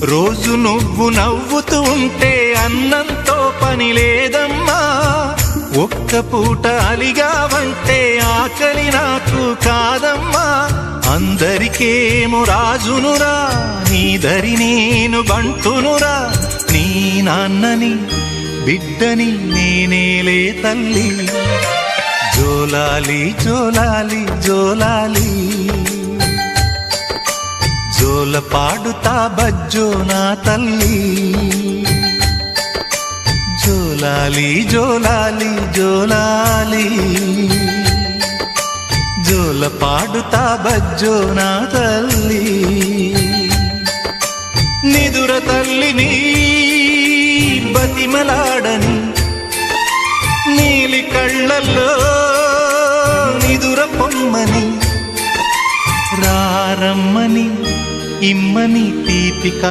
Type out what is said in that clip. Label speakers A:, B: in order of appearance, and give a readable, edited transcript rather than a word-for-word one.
A: రోజు నువ్వు నవ్వుతూ ఉంటే అన్నంతో పని లేదమ్మా. ఒక్క పూట అలిగావంటే ఆకలి నాకు కాదమ్మా. అందరికేమో రాజునురా, నీ దరి నేను బంటునురా. నీ నాన్నని బిడ్డని నేనేలే తల్లి. జోలాలి జోలాలి జోలాలి, జోల పాడుతా బజ్జో నా తల్లి. జోలాలి జోలాలి జోలాలి, జోల పాడుతా బజ్జో నా తల్లి. నిదుర తల్లిని బతిమలాడని, నీలి కళ్ళల్లో నిదుర పొమ్మని, రారమ్మని ఇమ్మని తీపిక